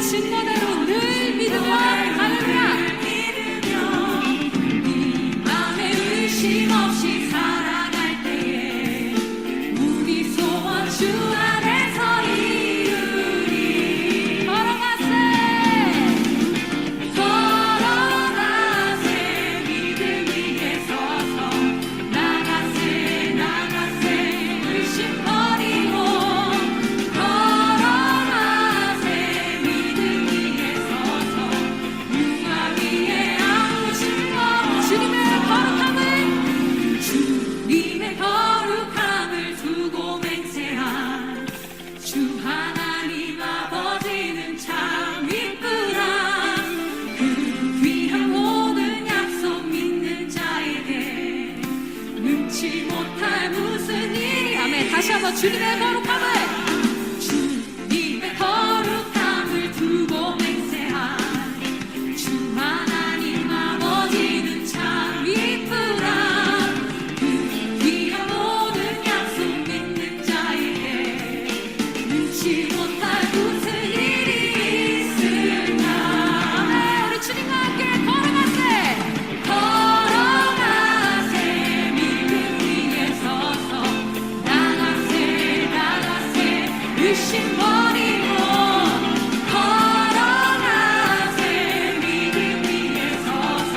하신 거대로 늘 믿으며 할렐루야. 이 맘에 의심 없이 살아갈 때에 우리 소원 주 안에서 이루리. 걸어가세 믿음 위에 서서 나가세 의심 버리고 걸어가세 믿음 위에 서서 누가 위에 아무신 것 주님의 거룩함을 두고 맹세한 주 하나님 아버지는 참 이쁘다. 그 귀한 모든 약속 믿는 자에게 능치 못할 무슨 일이. 아멘. 다시 한번 주님의 거룩함을 두고 맹세한 주 하나님 아버지는 참 이쁘다. 그 귀한 모든 약속 믿는 자에게 능치 못할 무슨 일이 있을까. 아멘. 우리 주님과 함께 걸어가세 믿음 위에 서서 나가세 의심 버리고 걸어가세 믿음 위에 서서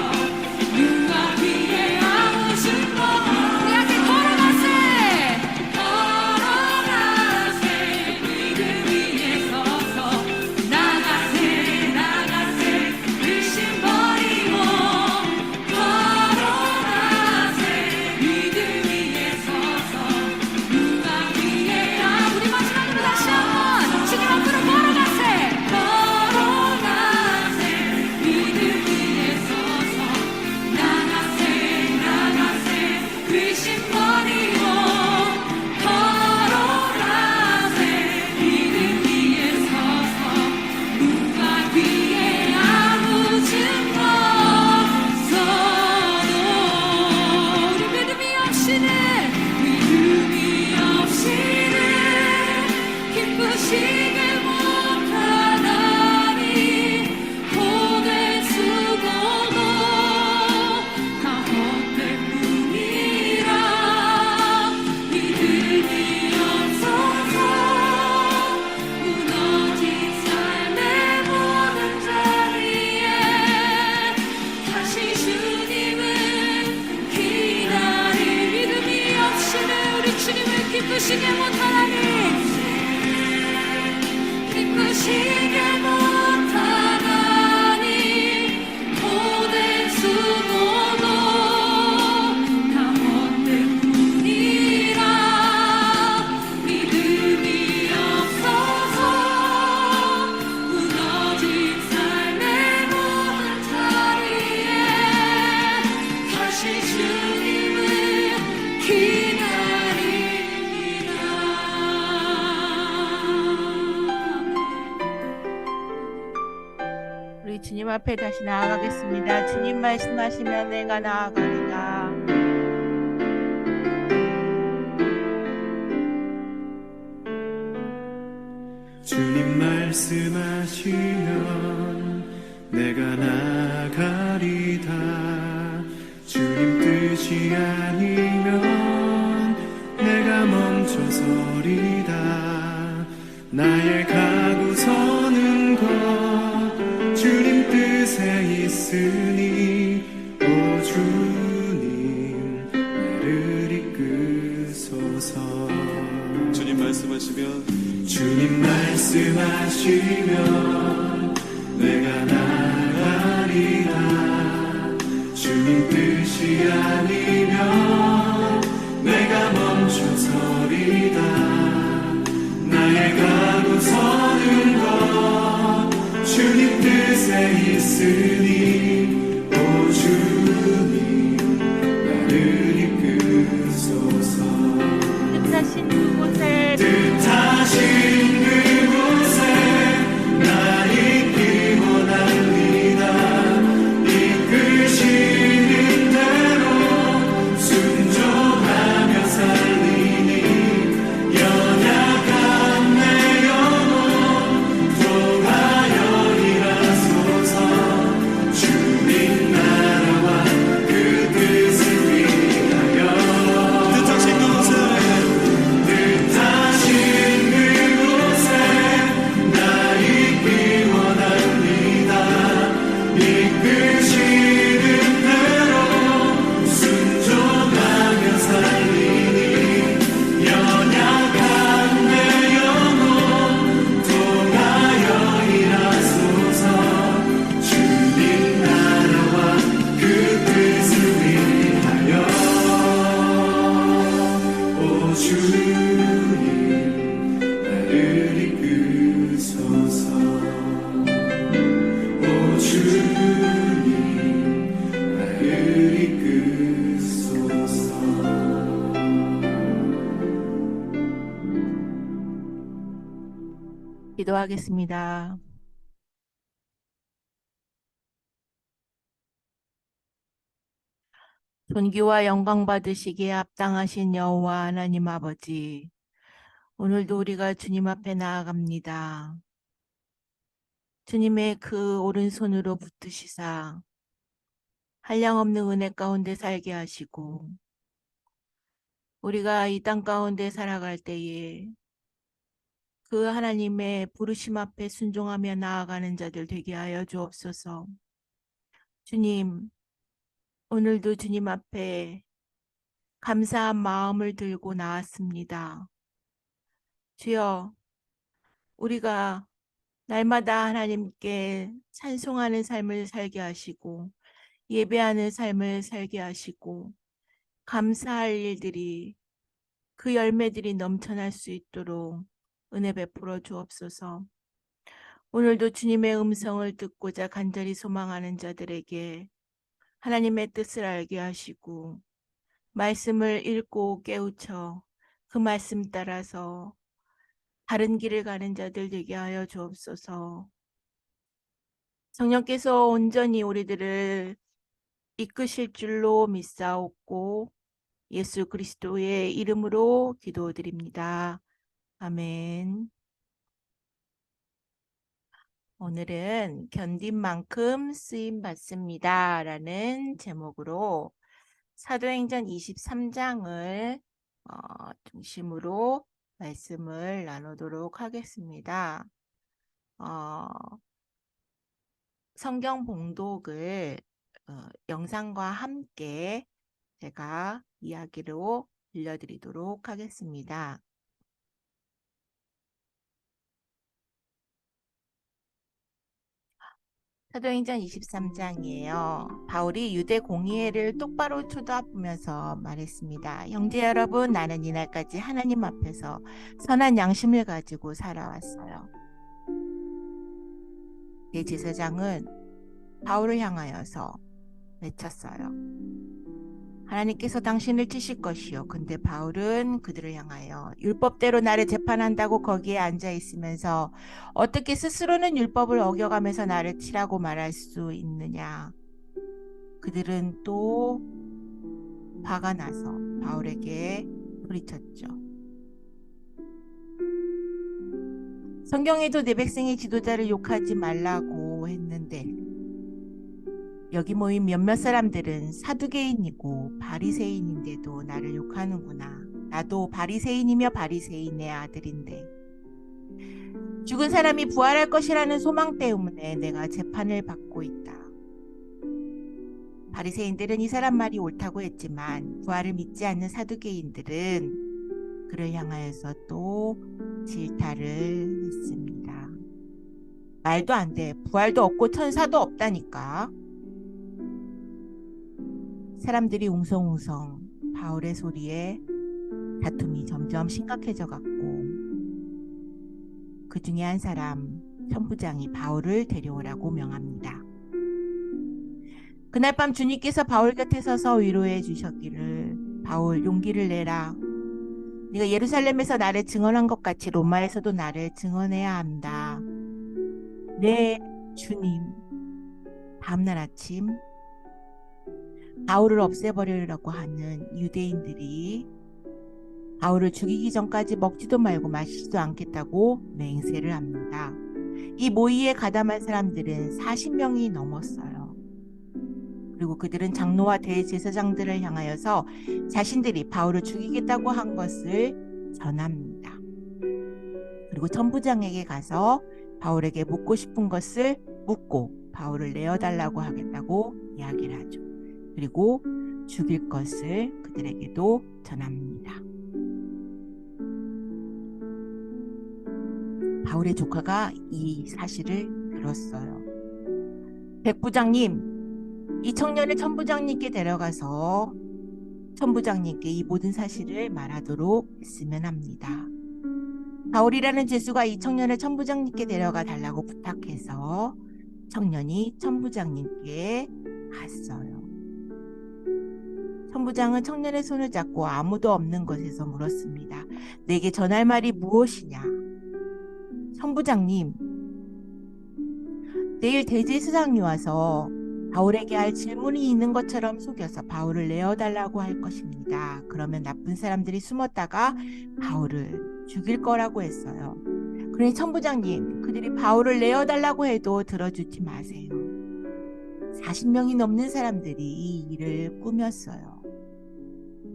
누가 위에 아무신 것. 우리 함께 걸어가세 믿음 위에 서서 나가세 의심 버리고 걸어가세 믿음 위에 서서 누가 위에 우리 마지막으로 다시 한번 주님 앞으로 걸어가세 믿음 위에 서서 나가세 의심 버리고 걸어가세 믿음 위에 서서 누가 위에 아무진 없어도 우리 믿음이 없이는 기쁘시게 못하나니 고된 수고도 다 헛될 뿐이라. 믿음이 없어서 무너진 삶의 모든 자리에 다시 주님을 기다리. 믿음이 없이는 우리 주님을 기쁘시게 못하나니 고된 수고도 다 헛될 뿐이라. 믿음이 없어서 무너진 삶의 모든 자리에 다시 주님을 기다립니다. 우리 주님 앞에 다시 나아가겠습니다. 주님 말씀하시면 내가 나아가리라. 주님 말씀하시면 내가 나가리다. 주님 뜻이 아니면 내가 멈춰서리다. 나의 가고 서는 것 주님 뜻에 있으니 오 주님 나를 이끄소서. 주님 말씀하시면 내가 나가리라. 주님 뜻이 아니면 내가 멈춰서리다. 나의 가고 서는 것 주님 뜻에 있으니 오 주님 나를 이끄소서. 뜻하신 그곳에 나 있기 원합니다. 이끄시는 대로 순종하며 살리니 연약한 내 영혼 통하여 기도하겠습니다. 존귀와 영광 받으시기에 합당하신 여호와 하나님 아버지, 오늘도 우리가 주님 앞에 나아갑니다. 주님의 그 오른손으로 붙드시사 한량없는 은혜 가운데 살게 하시고, 우리가 이 땅 가운데 살아갈 때에 그 하나님의 부르심 앞에 순종하며 나아가는 자들 되게 하여 주옵소서. 주님, 오늘도 주님 앞에 감사한 마음을 들고 나왔습니다. 주여, 우리가 날마다 하나님께 찬송하는 삶을 살게 하시고 예배하는 삶을 살게 하시고 감사할 일들이 그 열매들이 넘쳐날 수 있도록 은혜 베풀어 주옵소서. 오늘도 주님의 음성을 듣고자 간절히 소망하는 자들에게 하나님의 뜻을 알게 하시고 말씀을 읽고 깨우쳐 그 말씀 따라서 다른 길을 가는 자들 되게 하여 주옵소서. 성령께서 온전히 우리들을 이끄실 줄로 믿사옵고 예수 그리스도의 이름으로 기도드립니다. 아멘. 오늘은 견딘 만큼 쓰임 받습니다 라는 제목으로 사도행전 23장을 중심으로 말씀을 나누도록 하겠습니다. 성경 봉독을 영상과 함께 제가 이야기로 들려드리도록 하겠습니다. 사도행전 23장이에요. 바울이 유대 공의회를 똑바로 쳐다보면서 말했습니다. 형제 여러분, 나는 이날까지 하나님 앞에서 선한 양심을 가지고 살아왔어요. 대제사장은 바울을 향하여서 외쳤어요. 하나님께서 당신을 치실 것이요. 근데 바울은 그들을 향하여 율법대로 나를 재판한다고 거기에 앉아 있으면서 어떻게 스스로는 율법을 어겨가면서 나를 치라고 말할 수 있느냐. 그들은 또 화가 나서 바울에게 소리쳤죠. 성경에도 내 백성의 지도자를 욕하지 말라고 했는데 여기 모인 몇몇 사람들은 사두개인이고 바리새인인데도 나를 욕하는구나. 나도 바리새인이며 바리새인의 아들인데 죽은 사람이 부활할 것이라는 소망 때문에 내가 재판을 받고 있다. 바리새인들은 이 사람 말이 옳다고 했지만 부활을 믿지 않는 사두개인들은 그를 향하여서 또 질타를 했습니다. 말도 안 돼. 부활도 없고 천사도 없다니까. 사람들이 웅성웅성 바울의 소리에 다툼이 점점 심각해져 갔고 그 중에 한 사람 천부장이 바울을 데려오라고 명합니다. 그날 밤 주님께서 바울 곁에 서서 위로해 주셨기를 바울 용기를 내라. 네가 예루살렘에서 나를 증언한 것 같이 로마에서도 나를 증언해야 한다. 네, 주님. 다음날 아침 바울을 없애버리려고 하는 유대인들이 바울을 죽이기 전까지 먹지도 말고 마시지도 않겠다고 맹세를 합니다. 이 모의에 가담한 사람들은 40명이 넘었어요. 그리고 그들은 장로와 대제사장들을 향하여서 자신들이 바울을 죽이겠다고 한 것을 전합니다. 그리고 천부장에게 가서 바울에게 묻고 싶은 것을 묻고 바울을 내어달라고 하겠다고 이야기를 하죠. 그리고 죽일 것을 그들에게도 전합니다. 바울의 조카가 이 사실을 들었어요. 백부장님, 이 청년을 천부장님께 데려가서 천부장님께 이 모든 사실을 말하도록 했으면 합니다. 바울이라는 죄수가 이 청년을 천부장님께 데려가 달라고 부탁해서 청년이 천부장님께 갔어요. 천부장은 청년의 손을 잡고 아무도 없는 곳에서 물었습니다. 내게 전할 말이 무엇이냐? 천부장님, 내일 대제사장이 와서 바울에게 할 질문이 있는 것처럼 속여서 바울을 내어달라고 할 것입니다. 그러면 나쁜 사람들이 숨었다가 바울을 죽일 거라고 했어요. 그러니 천부장님, 그들이 바울을 내어달라고 해도 들어주지 마세요. 40명이 넘는 사람들이 이 일을 꾸몄어요.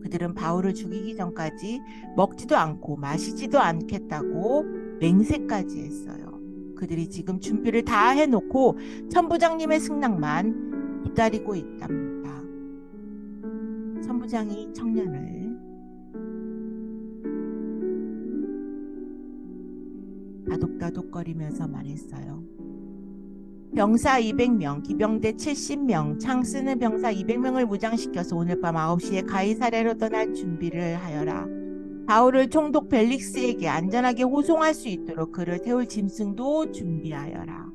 그들은 바울을 죽이기 전까지 먹지도 않고 마시지도 않겠다고 맹세까지 했어요. 그들이 지금 준비를 다 해놓고 천부장님의 승낙만 기다리고 있답니다. 천부장이 청년을 다독다독거리면서 말했어요. 병사 200명, 기병대 70명, 창 쓰는 병사 200명을 무장시켜서 오늘 밤 9시에 가이사랴로 떠날 준비를 하여라. 바울을 총독 벨릭스에게 안전하게 호송할 수 있도록 그를 태울 짐승도 준비하여라.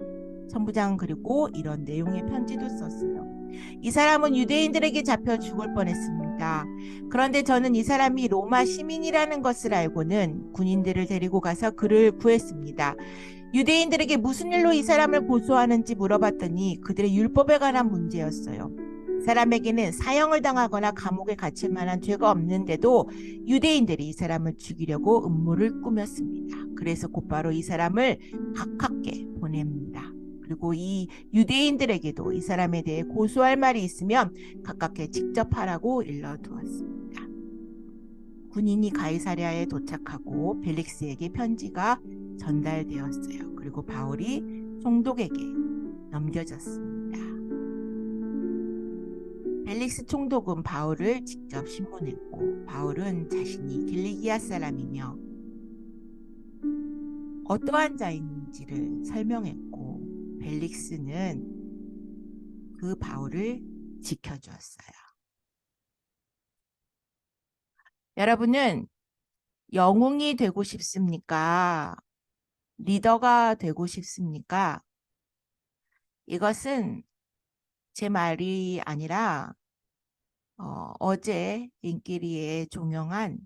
천부장은 그리고 이런 내용의 편지도 썼어요. 이 사람은 유대인들에게 잡혀 죽을 뻔했습니다. 그런데 저는 이 사람이 로마 시민이라는 것을 알고는 군인들을 데리고 가서 그를 구했습니다. 유대인들에게 무슨 일로 이 사람을 고소하는지 물어봤더니 그들의 율법에 관한 문제였어요. 사람에게는 사형을 당하거나 감옥에 갇힐 만한 죄가 없는데도 유대인들이 이 사람을 죽이려고 음모를 꾸몄습니다. 그래서 곧바로 이 사람을 가깝게 보냅니다. 그리고 이 유대인들에게도 이 사람에 대해 고소할 말이 있으면 가깝게 직접 하라고 일러두었습니다. 군인이 가이사랴에 도착하고 벨릭스에게 편지가 전달되었어요. 그리고 바울이 총독에게 넘겨졌습니다. 벨릭스 총독은 바울을 직접 신문했고 바울은 자신이 길리기아 사람이며 어떠한 자인지를 설명했고 벨릭스는 그 바울을 지켜주었어요. 여러분은 영웅이 되고 싶습니까? 리더가 되고 싶습니까? 이것은 제 말이 아니라 어제 인기리에 종영한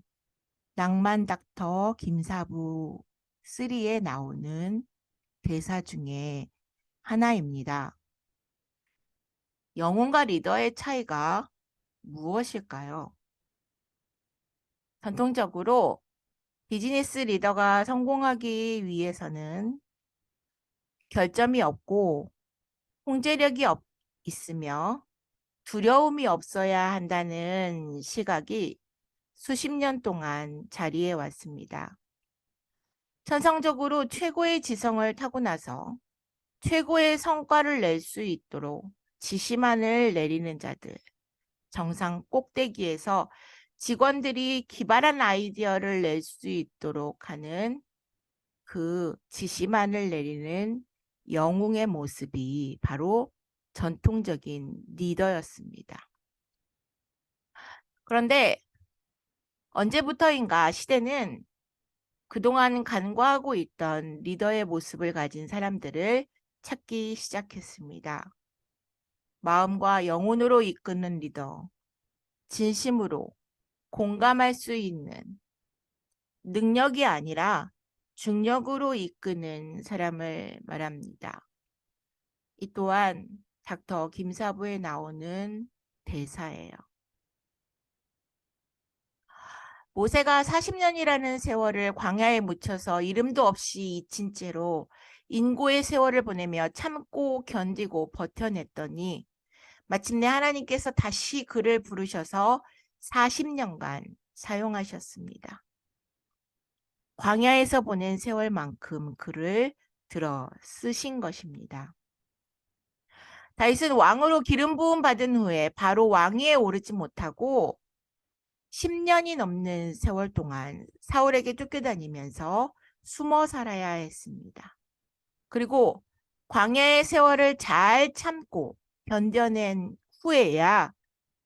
낭만 닥터 김사부 3에 나오는 대사 중에 하나입니다. 영웅과 리더의 차이가 무엇일까요? 전통적으로 비즈니스 리더가 성공하기 위해서는 결점이 없고 통제력이 있으며 두려움이 없어야 한다는 시각이 수십 년 동안 자리해 왔습니다. 천성적으로 최고의 지성을 타고나서 최고의 성과를 낼 수 있도록 지시만을 내리는 자들, 정상 꼭대기에서 직원들이 기발한 아이디어를 낼 수 있도록 하는 그 지시만을 내리는 영웅의 모습이 바로 전통적인 리더였습니다. 그런데 언제부터인가 시대는 그동안 간과하고 있던 리더의 모습을 가진 사람들을 찾기 시작했습니다. 마음과 영혼으로 이끄는 리더, 진심으로 공감할 수 있는 능력이 아니라 중력으로 이끄는 사람을 말합니다. 이 또한 닥터 김사부에 나오는 대사예요. 모세가 40년이라는 세월을 광야에 묻혀서 이름도 없이 잊힌 채로 인고의 세월을 보내며 참고 견디고 버텨냈더니 마침내 하나님께서 다시 그를 부르셔서 40년간 사용하셨습니다. 광야에서 보낸 세월만큼 그를 들어 쓰신 것입니다. 다윗은 왕으로 기름 부음 받은 후에 바로 왕위에 오르지 못하고 10년이 넘는 세월 동안 사울에게 쫓겨다니면서 숨어 살아야 했습니다. 그리고 광야의 세월을 잘 참고 견뎌낸 후에야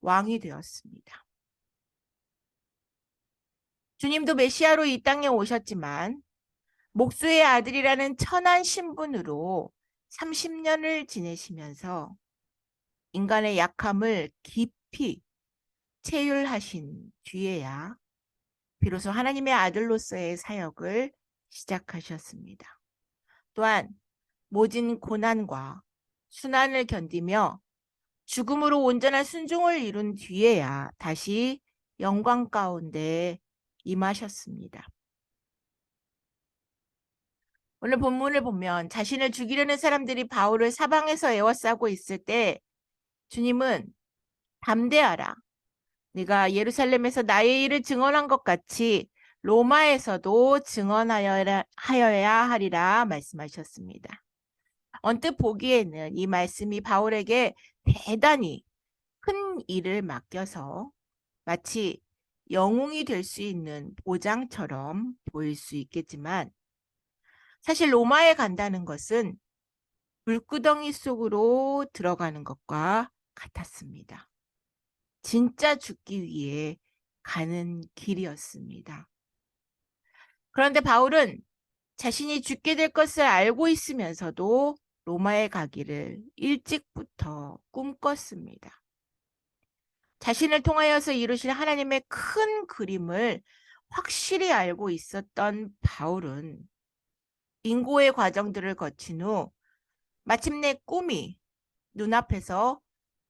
왕이 되었습니다. 주님도 메시아로 이 땅에 오셨지만 목수의 아들이라는 천한 신분으로 30년을 지내시면서 인간의 약함을 깊이 체휼하신 뒤에야 비로소 하나님의 아들로서의 사역을 시작하셨습니다. 또한 모진 고난과 순환을 견디며 죽음으로 온전한 순종을 이룬 뒤에야 다시 영광 가운데 임하셨습니다. 오늘 본문을 보면 자신을 죽이려는 사람들이 바울을 사방에서 에워싸고 있을 때 주님은 담대하라. 네가 예루살렘에서 나의 일을 증언한 것 같이 로마에서도 증언하여야 하리라 말씀하셨습니다. 언뜻 보기에는 이 말씀이 바울에게 대단히 큰 일을 맡겨서 마치 영웅이 될 수 있는 보장처럼 보일 수 있겠지만 사실 로마에 간다는 것은 물구덩이 속으로 들어가는 것과 같았습니다. 진짜 죽기 위해 가는 길이었습니다. 그런데 바울은 자신이 죽게 될 것을 알고 있으면서도 로마에 가기를 일찍부터 꿈꿨습니다. 자신을 통하여서 이루실 하나님의 큰 그림을 확실히 알고 있었던 바울은 인고의 과정들을 거친 후 마침내 꿈이 눈앞에서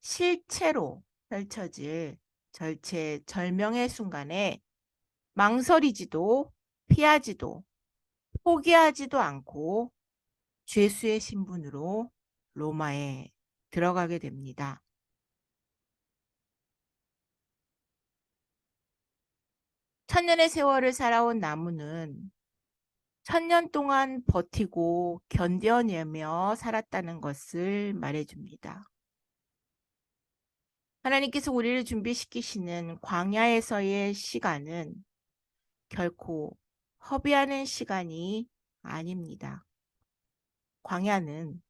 실체로 펼쳐질 절체절명의 순간에 망설이지도 피하지도 포기하지도 않고 죄수의 신분으로 로마에 들어가게 됩니다. 천년의 세월을 살아온 나무는 1000년 동안 버티고 견뎌내며 살았다는 것을 말해줍니다. 하나님께서 우리를 준비시키시는 광야에서의 시간은 결코 허비하는 시간이 아닙니다. 광야는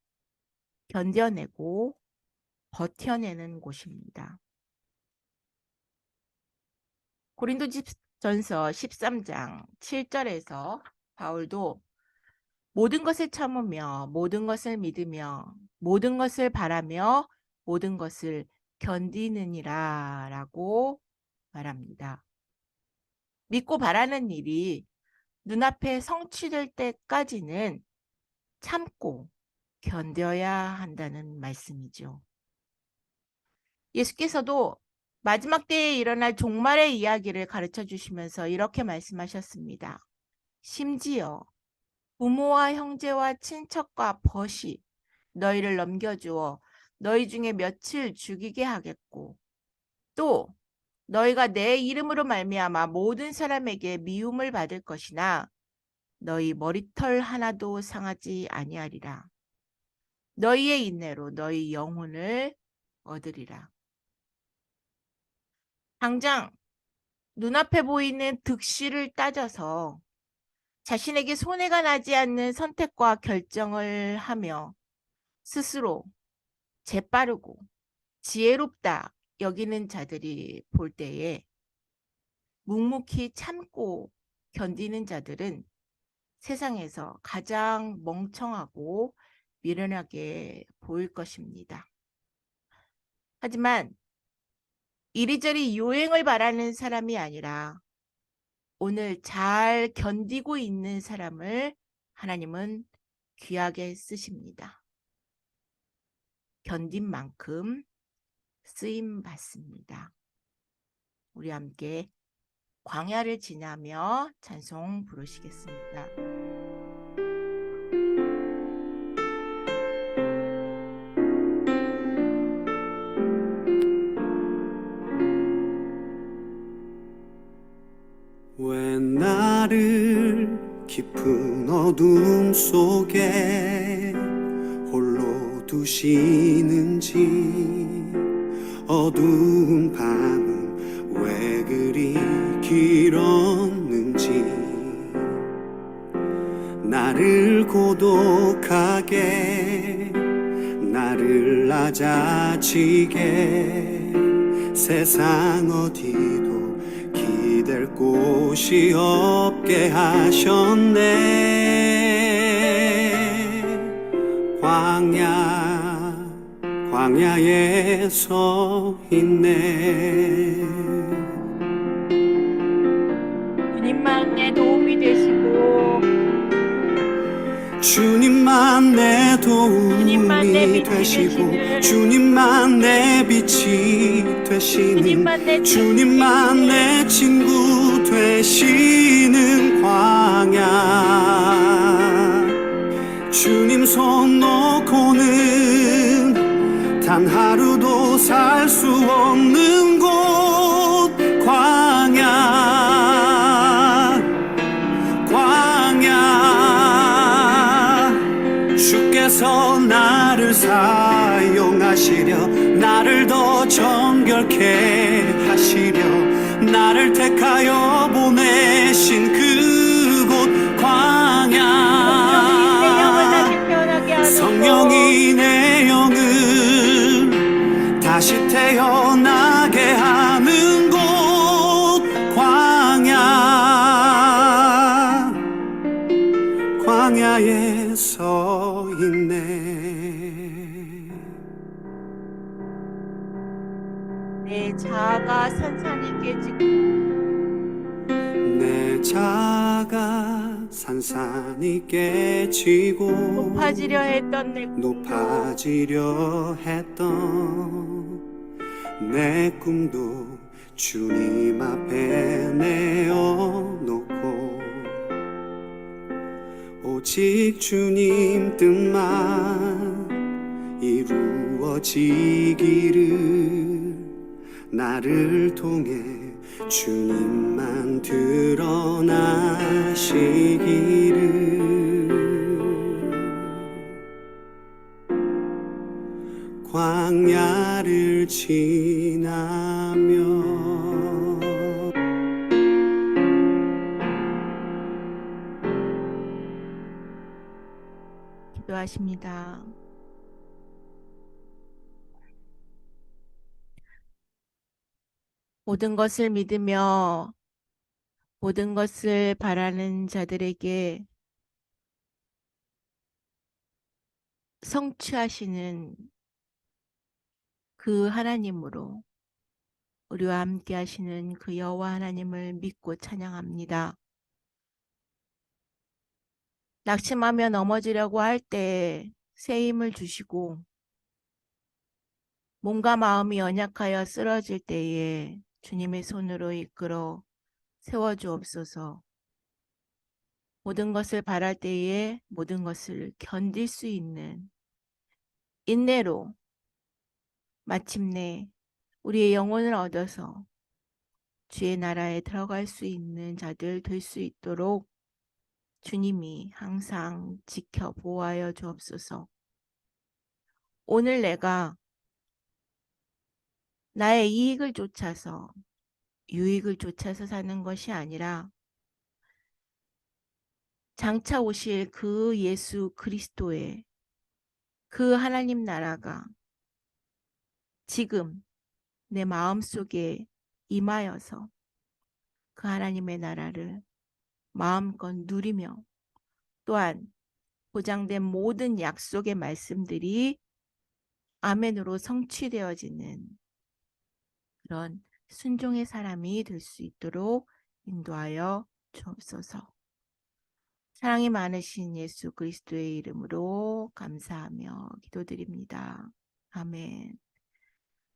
견뎌내고 버텨내는 곳입니다. 고린도전서 13장 7절에서 바울도 모든 것을 참으며 모든 것을 믿으며 모든 것을 바라며 모든 것을 견디느니라 라고 말합니다. 믿고 바라는 일이 눈앞에 성취될 때까지는 참고 견뎌야 한다는 말씀이죠. 예수께서도 마지막 때에 일어날 종말의 이야기를 가르쳐 주시면서 이렇게 말씀하셨습니다. 심지어 부모와 형제와 친척과 벗이 너희를 넘겨주어 너희 중에 며칠 죽이게 하겠고 또 너희가 내 이름으로 말미암아 모든 사람에게 미움을 받을 것이나 너희 머리털 하나도 상하지 아니하리라. 너희의 인내로 너희 영혼을 얻으리라. 당장 눈앞에 보이는 득실을 따져서 자신에게 손해가 나지 않는 선택과 결정을 하며 스스로 재빠르고 지혜롭다 여기는 자들이 볼 때에 묵묵히 참고 견디는 자들은 세상에서 가장 멍청하고 미련하게 보일 것입니다. 하지만 이리저리 요행을 바라는 사람이 아니라 오늘 잘 견디고 있는 사람을 하나님은 귀하게 쓰십니다. 견딘 만큼 쓰임 받습니다. 우리 함께 광야를 지나며 찬송 부르시겠습니다. 왜 나를 깊은 어둠 속에 홀로 두시는지 어두운 밤은 왜 그리 길었는지 나를 고독하게 나를 낮아지게 세상 어디도 기댈 곳이 없게 하셨네. 광야에 서 있네. 주님만 내 도움이 되시고 주님만 내 주님만 내 도움이 빛이 되시고 되시는 주님만 내 빛이 되시는 주님만 내 주님만 친구 내 친구 되시는 광야 주님 손 놓고는 단 하루도 살 수 없는 곳 광야 주께서 나를 사용하시려 나를 더 정결케 하시려 나를 택하여 보내신 그곳 광야 성령이 내 영을 다시 태어나게 하는 곳 광야에 서 있네. 내 자아가 산산이 깨지고 내 자아가 산산이 깨지고 높아지려 했던 내 꿈도 주님 앞에 내어놓고 오직 주님 뜻만 이루어지기를 나를 통해 주님만 드러나시기를 광야를 지나며 기도하십니다. 모든 것을 믿으며 모든 것을 바라는 자들에게 성취하시는 그 하나님으로 우리와 함께 하시는 그 여호와 하나님을 믿고 찬양합니다. 낙심하며 넘어지려고 할 때 새 힘을 주시고 몸과 마음이 연약하여 쓰러질 때에 주님의 손으로 이끌어 세워주옵소서. 모든 것을 바랄 때에 모든 것을 견딜 수 있는 인내로 마침내 우리의 영혼을 얻어서 주의 나라에 들어갈 수 있는 자들 될 수 있도록 주님이 항상 지켜 보호하여 주옵소서. 오늘 내가 나의 이익을 쫓아서 유익을 쫓아서 사는 것이 아니라 장차 오실 그 예수 그리스도의 그 하나님 나라가 지금 내 마음속에 임하여서 그 하나님의 나라를 마음껏 누리며 또한 보장된 모든 약속의 말씀들이 아멘으로 성취되어지는 그런 순종의 사람이 될 수 있도록 인도하여 주옵소서. 사랑이 많으신 예수 그리스도의 이름으로 감사하며 기도드립니다. 아멘.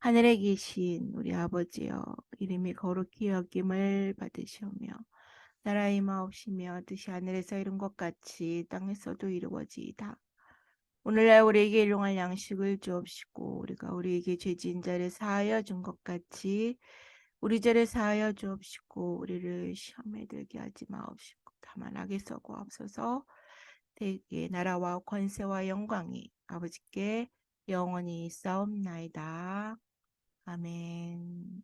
하늘에 계신 우리 아버지여, 이름이 거룩히 여김을 받으시오며 나라가 임하옵시며 뜻이 하늘에서 이룬 것 같이 땅에서도 이루어지이다. 오늘날 우리에게 일용할 양식을 주옵시고 우리가 우리에게 죄지은 자를 사하여 준 것 같이 우리 죄를 사하여 주옵시고 우리를 시험에 들게 하지 마옵시고 다만 악에서 구하옵소서. 대개 나라와 권세와 영광이 아버지께 영원히 있사옵나이다. 아멘.